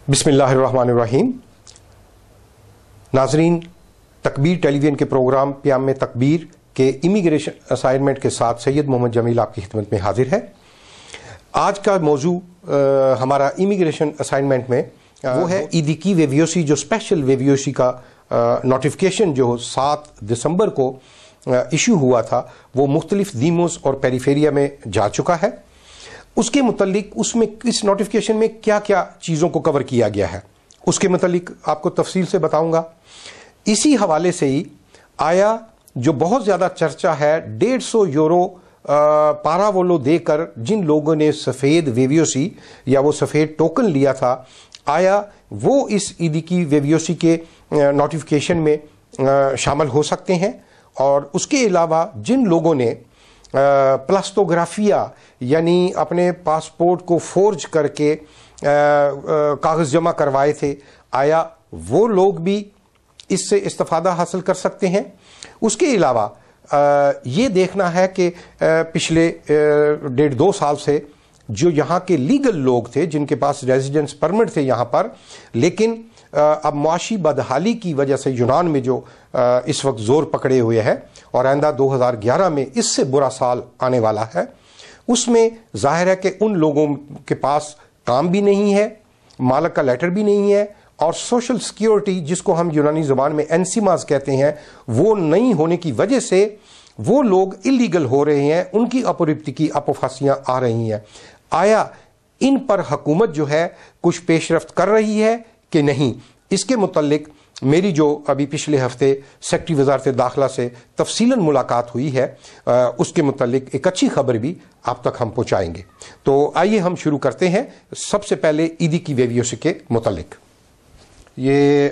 बिस्मिल्लाहिर्रहमानिर्रहीम। नाजरीन, तकबीर टेलीविजन के प्रोग्राम प्याम में तकबीर के इमिग्रेशन असाइनमेंट के साथ सैयद मोहम्मद जमील आपकी खिदमत में हाजिर है। आज का मौजू हमारा इमिग्रेशन असाइनमेंट में वो है ईदीकी वेवियोसी, जो स्पेशल वेवियोसी का नोटिफिकेशन जो 7 दिसंबर को इशू हुआ था, वो मुख्तलिफ दीमोस और पेरीफेरिया में जा चुका है। उसके मुतल्लिक उसमें इस नोटिफिकेशन में क्या क्या चीज़ों को कवर किया गया है उसके मुतल्लिक आपको तफसील से बताऊंगा। इसी हवाले से ही आया जो बहुत ज़्यादा चर्चा है, 150 यूरो पारावोलो देकर जिन लोगों ने सफ़ेद वेवियोसी या वो सफ़ेद टोकन लिया था, आया वो इस ईदीकी वेवियोसी के नोटिफिकेशन में शामिल हो सकते हैं। और उसके अलावा जिन लोगों ने प्लास्टोग्राफिया यानी अपने पासपोर्ट को फोर्ज करके कागज़ जमा करवाए थे, आया वो लोग भी इससे इस्तिफ़ादा हासिल कर सकते हैं। उसके अलावा ये देखना है कि पिछले 1.5-2 साल से जो यहाँ के लीगल लोग थे, जिनके पास रेजिडेंस परमिट थे यहाँ पर, लेकिन अब मुआशी बदहाली की वजह से यूनान में जो इस वक्त जोर पकड़े हुए है और आइंदा 2011 में इससे बुरा साल आने वाला है, उसमें जाहिर है कि उन लोगों के पास काम भी नहीं है, मालक का लेटर भी नहीं है, और सोशल सिक्योरिटी जिसको हम यूनानी ज़बान में एनसीमास कहते हैं, वो नहीं होने की वजह से वो लोग इलीगल हो रहे हैं, उनकी अपरिप्ति की अपोफासियाँ आ रही हैं। आया इन पर हुकूमत जो है कुछ पेशरफ्त कर रही है कि नहीं, इसके मुतल्लिक मेरी जो अभी पिछले हफ्ते सेक्रेटरी वज़ारत दाखिला से तफसीलन मुलाकात हुई है, उसके मुतल्लिक एक अच्छी खबर भी आप तक हम पहुँचाएंगे। तो आइए हम शुरू करते हैं। सबसे पहले ईदीकी वेवियोसी के मुतल्लिक। ये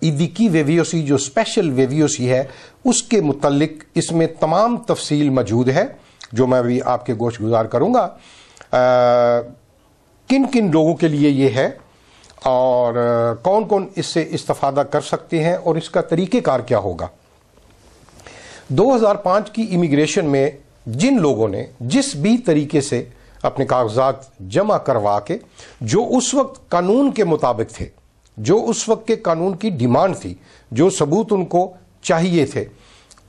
ईदीकी वेवियोसी जो स्पेशल वेवियोसी है, उसके मुतल्लिक इसमें तमाम तफसील मौजूद है जो मैं अभी आपके गोश गुजार करूँगा। किन किन लोगों के लिए ये है और कौन कौन इससे इस्तिफ़ादा कर सकते हैं और इसका तरीक़ेकार क्या होगा। 2005 की इमिग्रेशन में जिन लोगों ने जिस भी तरीके से अपने कागजात जमा करवा के, जो उस वक्त कानून के मुताबिक थे, जो उस वक्त के कानून की डिमांड थी, जो सबूत उनको चाहिए थे,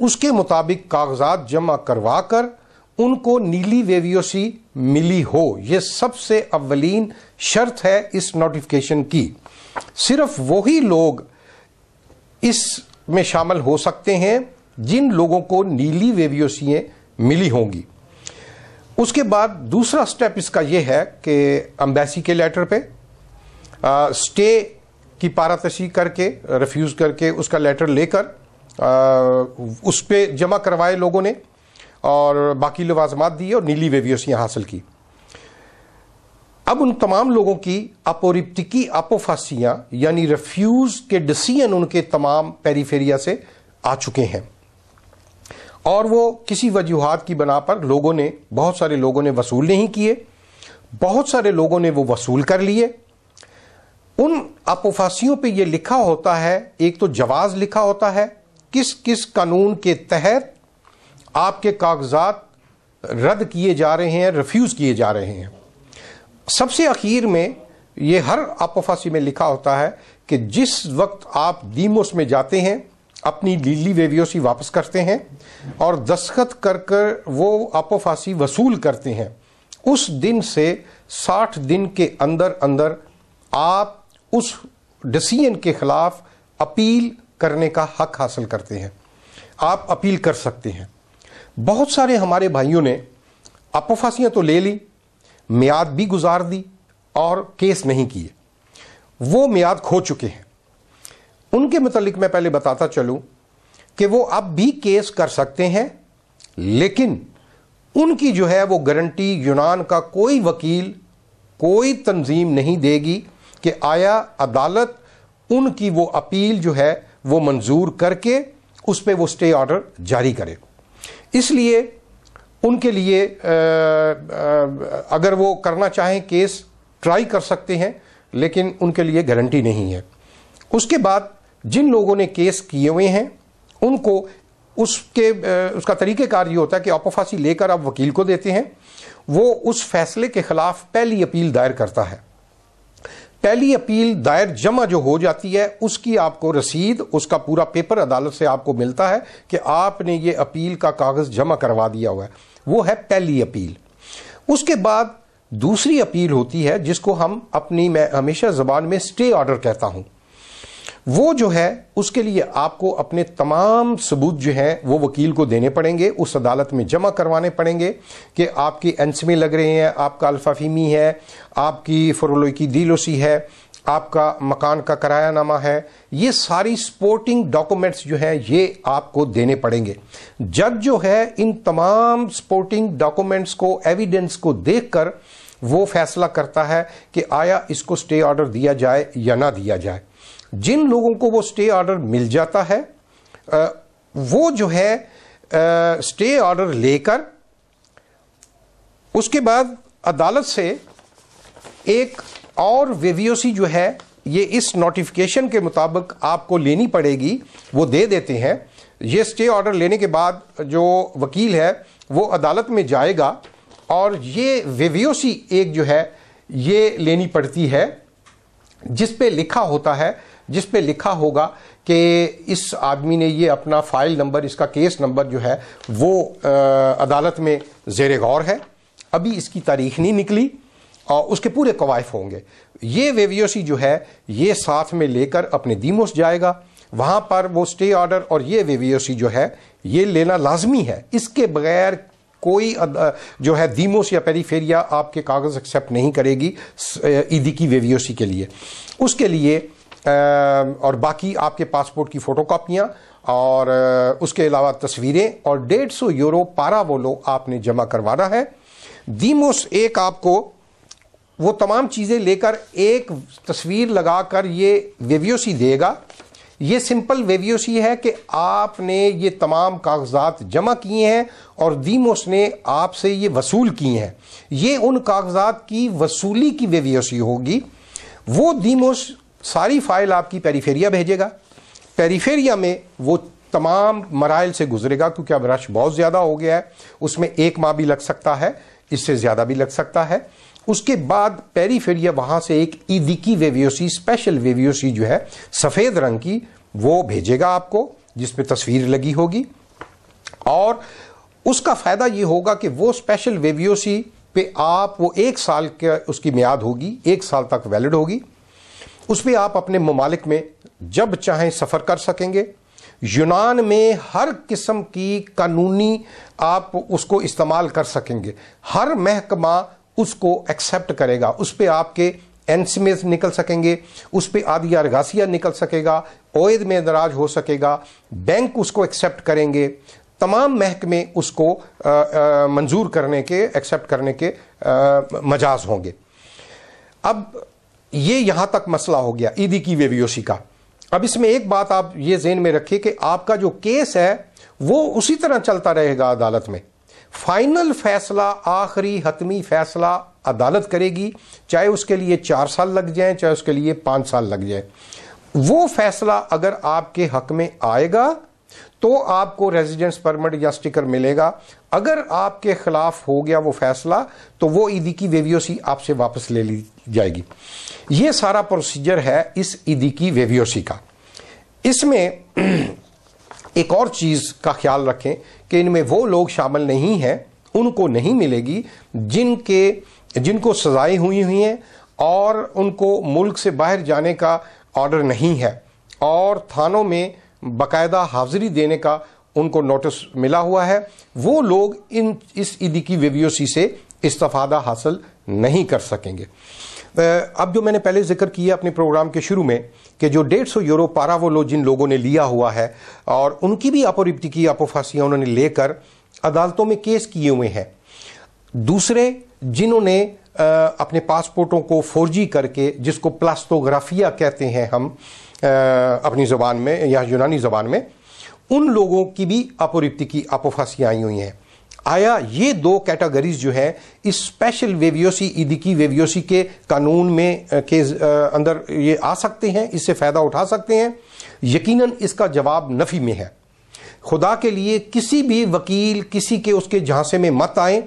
उसके मुताबिक कागजात जमा करवा कर उनको नीली वेवियोसी मिली हो, ये सबसे अव्वलीन शर्त है इस नोटिफिकेशन की। सिर्फ वही लोग इसमें शामिल हो सकते हैं जिन लोगों को नीली वेवियोसियाँ मिली होंगी। उसके बाद दूसरा स्टेप इसका यह है कि एम्बेसी के लेटर पे स्टे की पारातशी करके, रिफ्यूज़ करके उसका लेटर लेकर उस पर जमा करवाए लोगों ने और बाकी लवाजमात दिए और नीली वेवियोसियाँ हासिल की। अब उन तमाम लोगों की अपोरिप्तिकी अपोफासियाँ यानी रिफ्यूज़ के डिसीजन उनके तमाम पेरीफेरिया से आ चुके हैं और वो किसी वजूहात की बना पर लोगों ने, बहुत सारे लोगों ने वसूल नहीं किए, बहुत सारे लोगों ने वो वसूल कर लिए। उन अपोफासियों पे ये लिखा होता है, एक तो जवाज़ लिखा होता है किस किस कानून के तहत आपके कागजात रद्द किए जा रहे हैं, रिफ्यूज़ किए जा रहे हैं। सबसे आखिर में ये हर अपोफासी में लिखा होता है कि जिस वक्त आप दीमोस में जाते हैं, अपनी नीली वेवियोसी वापस करते हैं और दस्तखत कर कर वो अपोफासी वसूल करते हैं, उस दिन से 60 दिन के अंदर अंदर आप उस डिसीजन के खिलाफ अपील करने का हक हासिल करते हैं। आप अपील कर सकते हैं। बहुत सारे हमारे भाइयों ने अपोफासियाँ तो ले ली, मियाद भी गुजार दी और केस नहीं किए, वो मियाद खो चुके हैं। उनके मुतालिक मैं पहले बताता चलूं कि वो अब भी केस कर सकते हैं, लेकिन उनकी जो है वो गारंटी यूनान का कोई वकील, कोई तंजीम नहीं देगी कि आया अदालत उनकी वो अपील जो है वो मंजूर करके उस पर वो स्टे ऑर्डर जारी करे। इसलिए उनके लिए अगर वो करना चाहें केस ट्राई कर सकते हैं, लेकिन उनके लिए गारंटी नहीं है। उसके बाद जिन लोगों ने केस किए हुए हैं उनको उसका तरीक़ेकार ये होता है कि अपोफासी लेकर आप वकील को देते हैं, वो उस फैसले के खिलाफ पहली अपील दायर करता है। पहली अपील दायर जमा जो हो जाती है उसकी आपको रसीद, उसका पूरा पेपर अदालत से आपको मिलता है कि आपने ये अपील का कागज जमा करवा दिया हुआ है, वो है पहली अपील। उसके बाद दूसरी अपील होती है जिसको मैं हमेशा जबान में स्टे ऑर्डर कहता हूं। वो जो है उसके लिए आपको अपने तमाम सबूत जो हैं वो वकील को देने पड़ेंगे, उस अदालत में जमा करवाने पड़ेंगे कि आपकी एनसमे लग रहे हैं, आपका अल्फाफीमी है, आपकी फरोलोई की दीलोसी है, आपका मकान का किरायानामा है, ये सारी सपोर्टिंग डॉक्यूमेंट्स जो हैं ये आपको देने पड़ेंगे। जज जो है इन तमाम सपोर्टिंग डॉक्यूमेंट्स को, एविडेंस को देखकर वो फैसला करता है कि आया इसको स्टे ऑर्डर दिया जाए या ना दिया जाए। जिन लोगों को वो स्टे ऑर्डर मिल जाता है वो जो है स्टे ऑर्डर लेकर उसके बाद अदालत से एक और वीवीओसी जो है ये इस नोटिफिकेशन के मुताबिक आपको लेनी पड़ेगी, वो दे देते हैं। ये स्टे ऑर्डर लेने के बाद जो वकील है वो अदालत में जाएगा और ये वीवीओसी एक जो है ये लेनी पड़ती है जिस पे लिखा होता है, जिस पे लिखा होगा कि इस आदमी ने ये अपना फाइल नंबर, इसका केस नंबर जो है वो अदालत में ज़ेरे गौर है, अभी इसकी तारीख नहीं निकली और उसके पूरे कवायफ होंगे। ये वीवीओसी जो है ये साथ में लेकर अपने दीमोस जाएगा, वहां पर वो स्टे ऑर्डर और ये वीवीओसी जो है ये लेना लाजमी है। इसके बगैर कोई जो है दीमोस या पेरीफेरिया आपके कागज एक्सेप्ट नहीं करेगी ईदी की वीवीओसी के लिए। उसके लिए और बाकी आपके पासपोर्ट की फोटोकॉपियां और उसके अलावा तस्वीरें और 150 यूरो पारावोलो आपने जमा करवाना है। दीमोस एक आपको वो तमाम चीजें लेकर एक तस्वीर लगाकर ये वीवीओसी देगा। ये सिंपल वीवीओसी है कि आपने ये तमाम कागजात जमा किए हैं और दीमोस ने आपसे ये वसूल किए हैं। ये उन कागजात की वसूली की वीवीओसी होगी। वो दीमोस सारी फाइल आपकी पेरीफेरिया भेजेगा। पेरीफेरिया में वो तमाम मराइल से गुजरेगा क्योंकि अब रश बहुत ज़्यादा हो गया है, उसमें 1 माह भी लग सकता है, इससे ज़्यादा भी लग सकता है। उसके बाद पेरीफेरिया वहाँ से एक ईदी की वीवीओसी, स्पेशल वीवीओसी जो है सफ़ेद रंग की, वो भेजेगा आपको जिसपे तस्वीर लगी होगी। और उसका फ़ायदा ये होगा कि वो स्पेशल वीवीओसी पे आप वो 1 साल का उसकी मियाद होगी, 1 साल तक वैलिड होगी। उस पर आप अपने ममालिक में जब चाहें सफ़र कर सकेंगे। यूनान में हर किस्म की कानूनी आप उसको इस्तेमाल कर सकेंगे, हर महकमा उसको एक्सेप्ट करेगा। उस पर आपके एनसीमेज निकल सकेंगे, उस पर आदिया रगासिया निकल सकेगा, ओयद में दराज हो सकेगा, बैंक उसको एक्सेप्ट करेंगे, तमाम महकमे उसको मंजूर करने के, एक्सेप्ट करने के मजाज होंगे। अब ये यहां तक मसला हो गया ईदी की वीवीओसी का। अब इसमें एक बात आप ये ज़हन में रखिए कि आपका जो केस है वो उसी तरह चलता रहेगा अदालत में। फाइनल फैसला, आखिरी हतमी फैसला अदालत करेगी, चाहे उसके लिए 4 साल लग जाए, चाहे उसके लिए 5 साल लग जाए। वो फैसला अगर आपके हक में आएगा तो आपको रेजिडेंस परमिट या स्टिकर मिलेगा। अगर आपके खिलाफ हो गया वो फैसला तो वो ईदी की वीवीओसी आपसे वापस ले ली जाएगी। ये सारा प्रोसीजर है इस ईदी की वीवीओसी का। इसमें एक और चीज का ख्याल रखें कि इनमें वो लोग शामिल नहीं हैं, उनको नहीं मिलेगी जिनको सजाएं हुई हैं और उनको मुल्क से बाहर जाने का ऑर्डर नहीं है और थानों में बाकायदा हाजिरी देने का उनको नोटिस मिला हुआ है। वो लोग इस ईदी की वीवीओसी से इस्तिफादा हासिल नहीं कर सकेंगे। अब जो मैंने पहले जिक्र किया अपने प्रोग्राम के शुरू में कि जो 150 यूरो पारावोलो जिन लोगों ने लिया हुआ है और उनकी भी अपोरिप्ति की अपोफासियां उन्होंने लेकर अदालतों में केस किए हुए हैं। दूसरे जिन्होंने अपने पासपोर्टों को फौर्जी करके, जिसको प्लास्टोग्राफिया कहते हैं हम अपनी ज़बान में या यूनानी ज़बान में, उन लोगों की भी अपोरिप्ति की अपोफासियां आई हुई हैं। आया ये 2 कैटेगरीज जो है इस स्पेशल वीवीओसी, ईदी की वीवीओसी के कानून में के अंदर ये आ सकते हैं, इससे फ़ायदा उठा सकते हैं? यकीनन इसका जवाब नफ़ी में है। खुदा के लिए किसी भी वकील किसी के उसके झांसे में मत आए।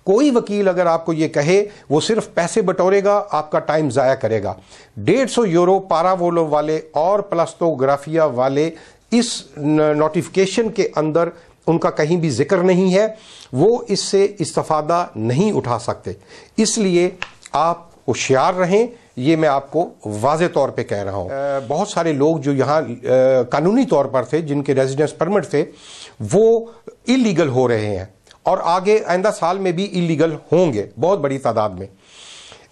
कोई वकील अगर आपको ये कहे वो सिर्फ पैसे बटोरेगा, आपका टाइम ज़ाया करेगा। 150 यूरो पारावोलो वाले और प्लास्टोग्राफिया वाले इस नोटिफिकेशन के अंदर उनका कहीं भी जिक्र नहीं है, वो इससे इस्तिफादा नहीं उठा सकते। इसलिए आप होशियार रहें, ये मैं आपको वाज़े तौर पे कह रहा हूँ। बहुत सारे लोग जो यहाँ कानूनी तौर पर थे, जिनके रेजिडेंस परमिट थे, वो इलीगल हो रहे हैं और आगे आइंदा साल में भी इलीगल होंगे बहुत बड़ी तादाद में।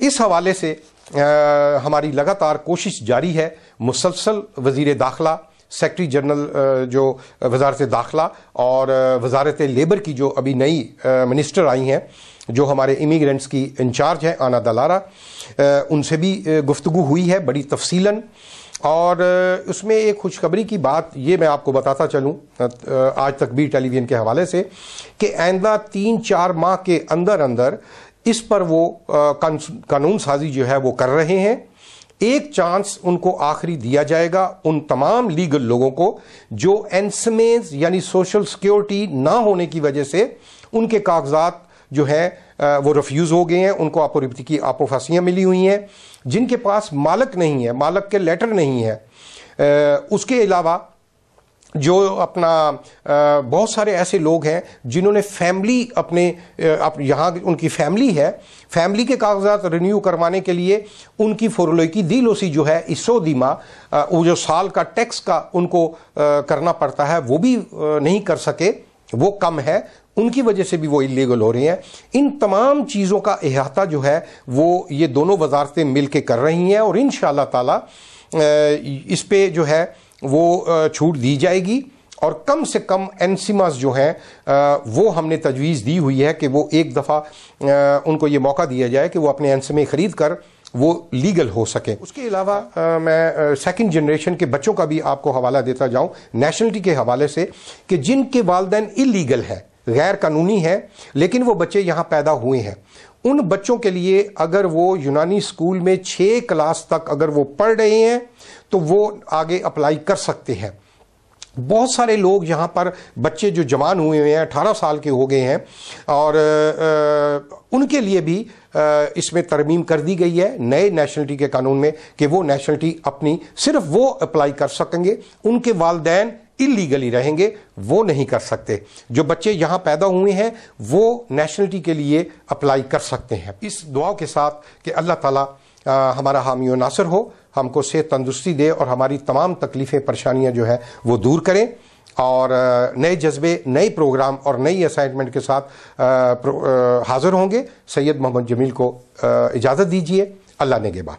इस हवाले से हमारी लगातार कोशिश जारी है। मुसलसल वज़ीर दाखिला, सेक्रेटरी जनरल जो वजारत दाखिला और वजारत लेबर की जो अभी नई मिनिस्टर आई हैं, जो हमारे इमिग्रेंट्स की इंचार्ज हैं आना दलारा, उनसे भी गुफ्तगू हुई है बड़ी तफसीलन। और उसमें एक खुशखबरी की बात ये मैं आपको बताता चलूँ आज तकबीर टेलीविजन के हवाले से, कि आइंदा 3-4 माह के अंदर अंदर इस पर वो कानून साजी जो है वो कर रहे हैं। एक चांस उनको आखिरी दिया जाएगा उन तमाम लीगल लोगों को जो एनसमेज यानी सोशल सिक्योरिटी ना होने की वजह से उनके कागजात जो है वो रिफ्यूज हो गए हैं, उनको आपोरिप्ति की आपोफासियाँ मिली हुई हैं, जिनके पास मालक नहीं है, मालक के लेटर नहीं है। उसके अलावा जो अपना बहुत सारे ऐसे लोग हैं जिन्होंने फैमिली अपने यहाँ उनकी फैमिली है, फैमिली के कागजात रिन्यू करवाने के लिए उनकी फोरलोई दीलोसी जो है इसो दीमा वो जो साल का टैक्स का उनको करना पड़ता है वो भी नहीं कर सके, वो कम है, उनकी वजह से भी वो इलीगल हो रहे हैं। इन तमाम चीज़ों का इहाता जो है वो ये दोनों वजारतें मिल के कर रही हैं और इंशाअल्लाह ताला इस पे जो है वो छूट दी जाएगी। और कम से कम एनसीमास जो हैं वो हमने तजवीज़ दी हुई है कि वो एक दफ़ा उनको ये मौका दिया जाए कि वो अपने एनसीमे ख़रीद कर वो लीगल हो सके। उसके अलावा मैं सेकंड जनरेशन के बच्चों का भी आपको हवाला देता जाऊं नेशनलिटी के हवाले से, कि जिनके वालिदैन इलीगल है, गैर कानूनी है, लेकिन वो बच्चे यहाँ पैदा हुए हैं, उन बच्चों के लिए अगर वो यूनानी स्कूल में 6 क्लास तक अगर वो पढ़ रहे हैं तो वो आगे अप्लाई कर सकते हैं। बहुत सारे लोग यहाँ पर बच्चे जो जवान हुए हैं 18 साल के हो गए हैं और उनके लिए भी इसमें तरमीम कर दी गई है नए नेशनलिटी के कानून में कि वो नेशनलिटी अपनी सिर्फ वो अप्लाई कर सकेंगे, उनके वालिदैन इलीगली रहेंगे, वो नहीं कर सकते। जो बच्चे यहाँ पैदा हुए हैं वो नेशनलिटी के लिए अप्लाई कर सकते हैं। इस दुआओं के साथ कि अल्लाह ताला हमारा हामी व नासिर हो, हमको सेहत तंदुरुस्ती दे और हमारी तमाम तकलीफ़ें परेशानियाँ जो है वो दूर करें और नए जज्बे, नए प्रोग्राम और नई असाइनमेंट के साथ हाज़िर होंगे। सैयद मोहम्मद जमील को इजाज़त दीजिए। अल्लाह नेगेबान।